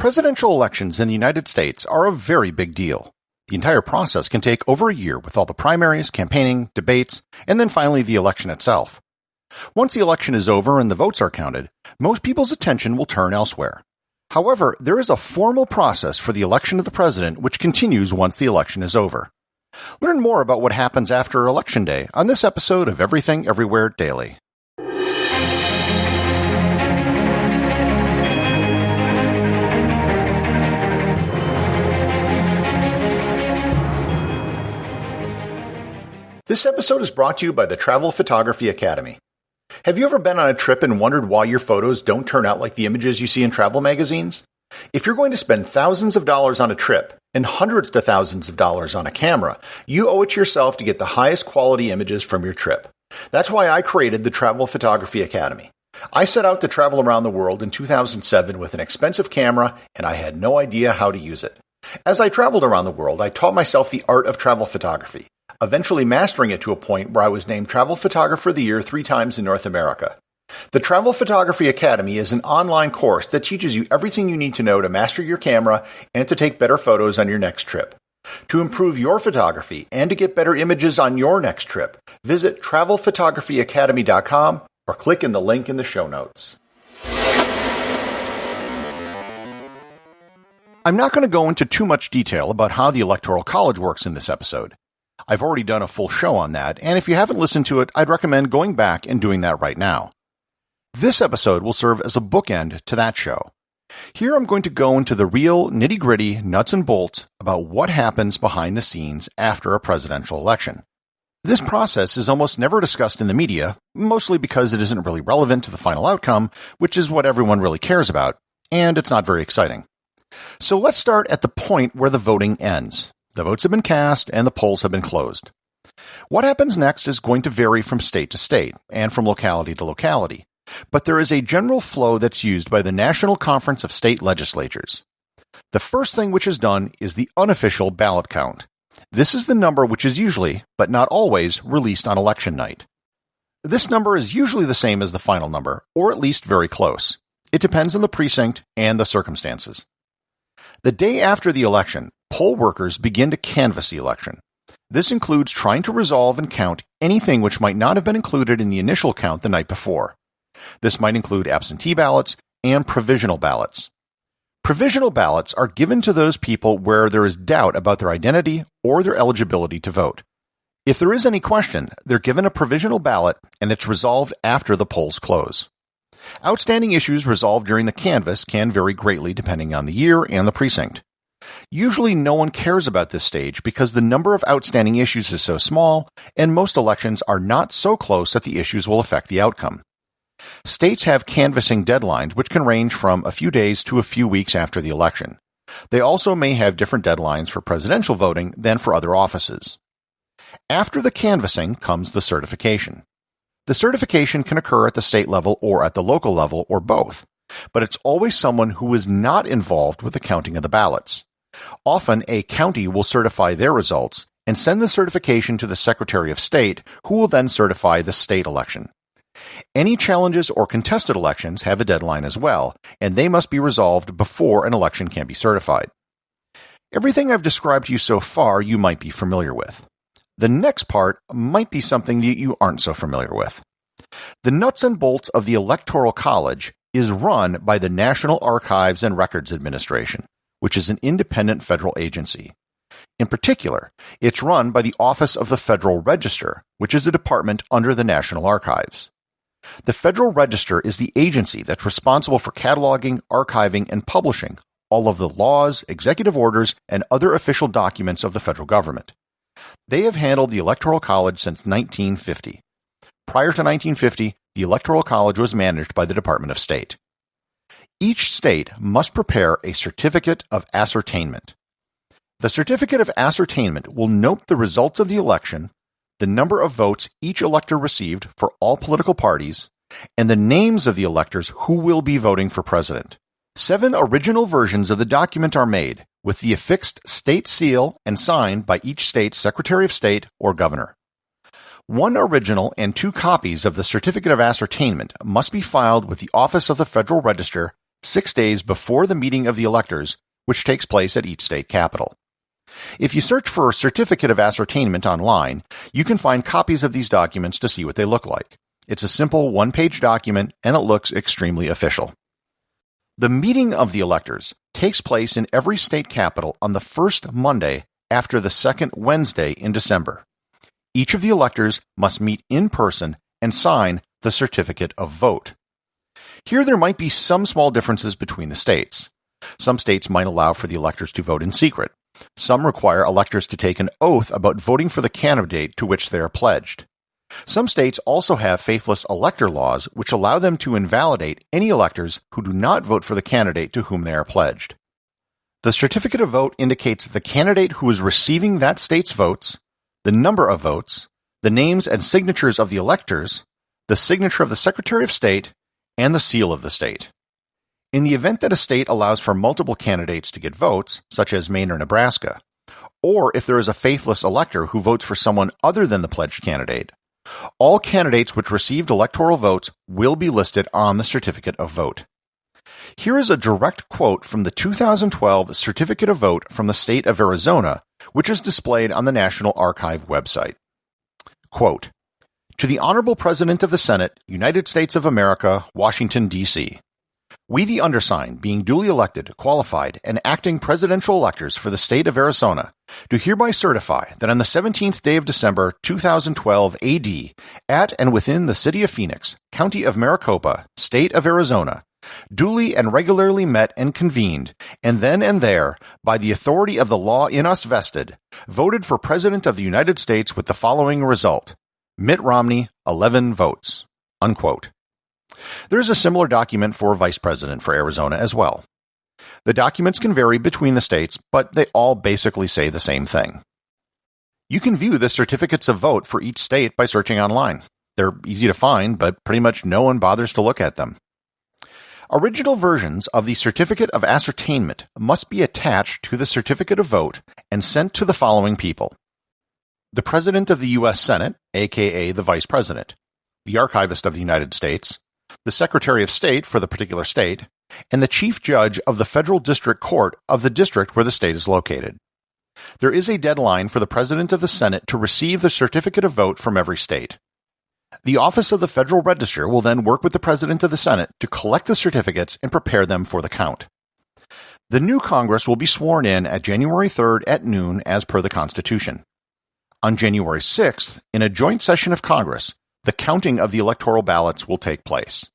Presidential elections in the United States are a very big deal. The entire process can take over a year with all the primaries, campaigning, debates, and then finally the election itself. Once the election is over and the votes are counted, most people's attention will turn elsewhere. However, there is a formal process for the election of the president which continues once the election is over. Learn more about what happens after Election Day on this episode of Everything Everywhere Daily. This episode is brought to you by the Travel Photography Academy. Have you ever been on a trip and wondered why your photos don't turn out like the images you see in travel magazines? If you're going to spend thousands of dollars on a trip and hundreds to thousands of dollars on a camera, you owe it to yourself to get the highest quality images from your trip. That's why I created the Travel Photography Academy. I set out to travel around the world in 2007 with an expensive camera, and I had no idea how to use it. As I traveled around the world, I taught myself the art of travel photography, eventually mastering it to a point where I was named Travel Photographer of the Year 3 times in North America. The Travel Photography Academy is an online course that teaches you everything you need to know to master your camera and to take better photos on your next trip. To improve your photography and to get better images on your next trip, visit travelphotographyacademy.com or click in the link in the show notes. I'm not going to go into too much detail about how the Electoral College works in this episode. I've already done a full show on that, and if you haven't listened to it, I'd recommend going back and doing that right now. This episode will serve as a bookend to that show. Here I'm going to go into the real nitty-gritty nuts and bolts about what happens behind the scenes after a presidential election. This process is almost never discussed in the media, mostly because it isn't really relevant to the final outcome, which is what everyone really cares about, and it's not very exciting. So let's start at the point where the voting ends. The votes have been cast and the polls have been closed. What happens next is going to vary from state to state and from locality to locality, but there is a general flow that's used by the National Conference of State Legislatures. The first thing which is done is the unofficial ballot count. This is the number which is usually, but not always, released on election night. This number is usually the same as the final number, or at least very close. It depends on the precinct and the circumstances. The day after the election, poll workers begin to canvass the election. This includes trying to resolve and count anything which might not have been included in the initial count the night before. This might include absentee ballots and provisional ballots. Provisional ballots are given to those people where there is doubt about their identity or their eligibility to vote. If there is any question, they're given a provisional ballot and it's resolved after the polls close. Outstanding issues resolved during the canvass can vary greatly depending on the year and the precinct. Usually no one cares about this stage because the number of outstanding issues is so small, and most elections are not so close that the issues will affect the outcome. States have canvassing deadlines which can range from a few days to a few weeks after the election. They also may have different deadlines for presidential voting than for other offices. After the canvassing comes the certification. The certification can occur at the state level or at the local level or both, but it's always someone who is not involved with the counting of the ballots. Often, a county will certify their results and send the certification to the Secretary of State, who will then certify the state election. Any challenges or contested elections have a deadline as well, and they must be resolved before an election can be certified. Everything I've described to you so far you might be familiar with. The next part might be something that you aren't so familiar with. The nuts and bolts of the Electoral College is run by the National Archives and Records Administration, which is an independent federal agency. In particular, it's run by the Office of the Federal Register, which is a department under the National Archives. The Federal Register is the agency that's responsible for cataloging, archiving, and publishing all of the laws, executive orders, and other official documents of the federal government. They have handled the Electoral College since 1950. Prior to 1950, the Electoral College was managed by the Department of State. Each state must prepare a certificate of ascertainment. The certificate of ascertainment will note the results of the election, the number of votes each elector received for all political parties, and the names of the electors who will be voting for president. 7 original versions of the document are made, with the affixed state seal and signed by each state's Secretary of State or Governor. 1 original and 2 copies of the Certificate of Ascertainment must be filed with the Office of the Federal Register 6 days before the meeting of the electors, which takes place at each state capital. If you search for Certificate of Ascertainment online, you can find copies of these documents to see what they look like. It's a simple one-page document, and it looks extremely official. The meeting of the electors takes place in every state capital on the first Monday after the second Wednesday in December. Each of the electors must meet in person and sign the certificate of vote. Here there might be some small differences between the states. Some states might allow for the electors to vote in secret. Some require electors to take an oath about voting for the candidate to which they are pledged. Some states also have faithless elector laws which allow them to invalidate any electors who do not vote for the candidate to whom they are pledged. The certificate of vote indicates the candidate who is receiving that state's votes, the number of votes, the names and signatures of the electors, the signature of the Secretary of State, and the seal of the state. In the event that a state allows for multiple candidates to get votes, such as Maine or Nebraska, or if there is a faithless elector who votes for someone other than the pledged candidate, all candidates which received electoral votes will be listed on the certificate of vote. Here is a direct quote from the 2012 Certificate of Vote from the state of Arizona, which is displayed on the National Archive website. Quote, "To the Honorable President of the Senate, United States of America, Washington, D.C., we, the undersigned, being duly elected, qualified, and acting presidential electors for the state of Arizona, do hereby certify that on the 17th day of December, 2012 A.D., at and within the city of Phoenix, county of Maricopa, state of Arizona, duly and regularly met and convened, and then and there, by the authority of the law in us vested, voted for President of the United States with the following result: Mitt Romney, 11 votes." Unquote. There is a similar document for Vice President for Arizona as well. The documents can vary between the states, but they all basically say the same thing. You can view the certificates of vote for each state by searching online. They're easy to find, but pretty much no one bothers to look at them. Original versions of the Certificate of Ascertainment must be attached to the Certificate of Vote and sent to the following people: the President of the U.S. Senate, aka the Vice President, the Archivist of the United States, the Secretary of State for the particular state, and the Chief Judge of the Federal District Court of the district where the state is located. There is a deadline for the President of the Senate to receive the certificate of vote from every state. The Office of the Federal Register will then work with the President of the Senate to collect the certificates and prepare them for the count. The new Congress will be sworn in at January 3rd at noon as per the Constitution. On January 6th, in a joint session of Congress, the counting of the electoral ballots will take place.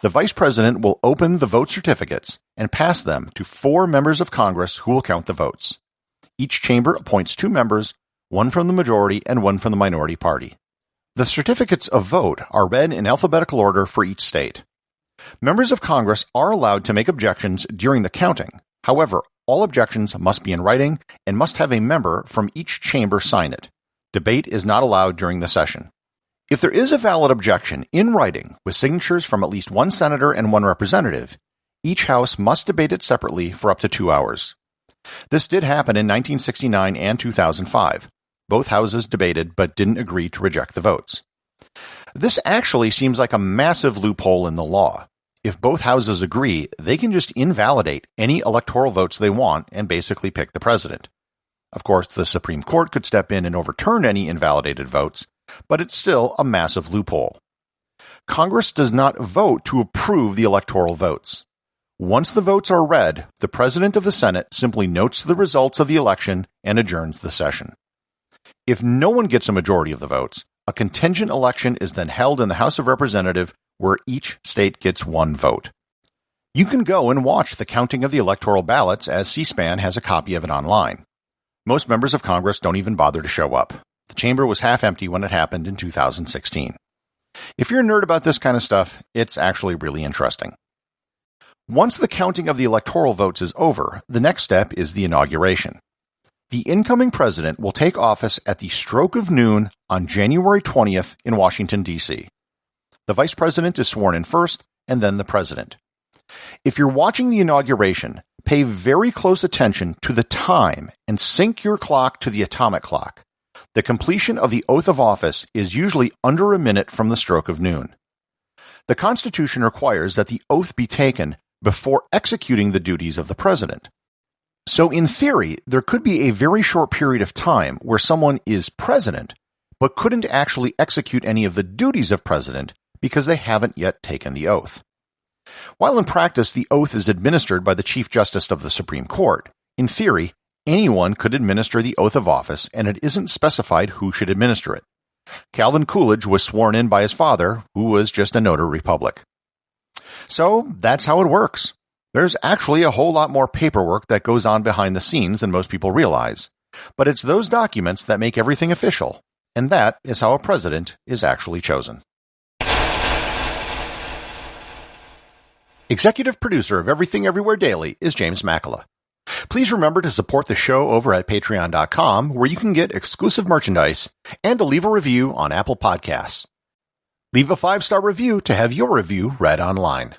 The Vice President will open the vote certificates and pass them to 4 members of Congress who will count the votes. Each chamber appoints 2 members, one from the majority and one from the minority party. The certificates of vote are read in alphabetical order for each state. Members of Congress are allowed to make objections during the counting. However, all objections must be in writing and must have a member from each chamber sign it. Debate is not allowed during the session. If there is a valid objection in writing with signatures from at least 1 senator and 1 representative, each house must debate it separately for up to 2 hours. This did happen in 1969 and 2005. Both houses debated but didn't agree to reject the votes. This actually seems like a massive loophole in the law. If both houses agree, they can just invalidate any electoral votes they want and basically pick the president. Of course, the Supreme Court could step in and overturn any invalidated votes, but it's still a massive loophole. Congress does not vote to approve the electoral votes. Once the votes are read, the President of the Senate simply notes the results of the election and adjourns the session. If no one gets a majority of the votes, a contingent election is then held in the House of Representatives where each state gets 1 vote. You can go and watch the counting of the electoral ballots as C-SPAN has a copy of it online. Most members of Congress don't even bother to show up. The chamber was half empty when it happened in 2016. If you're a nerd about this kind of stuff, it's actually really interesting. Once the counting of the electoral votes is over, the next step is the inauguration. The incoming president will take office at the stroke of noon on January 20th in Washington, D.C. The vice president is sworn in first, and then the president. If you're watching the inauguration, pay very close attention to the time and sync your clock to the atomic clock. The completion of the oath of office is usually under a minute from the stroke of noon. The Constitution requires that the oath be taken before executing the duties of the president. So in theory, there could be a very short period of time where someone is president, but couldn't actually execute any of the duties of president because they haven't yet taken the oath. While in practice the oath is administered by the Chief Justice of the Supreme Court, in theory, anyone could administer the oath of office, and it isn't specified who should administer it. Calvin Coolidge was sworn in by his father, who was just a notary public. So that's how it works. There's actually a whole lot more paperwork that goes on behind the scenes than most people realize. But it's those documents that make everything official, and that is how a president is actually chosen. Executive producer of Everything Everywhere Daily is James Makala. Please remember to support the show over at patreon.com, where you can get exclusive merchandise and to leave a review on Apple Podcasts. Leave a 5-star review to have your review read online.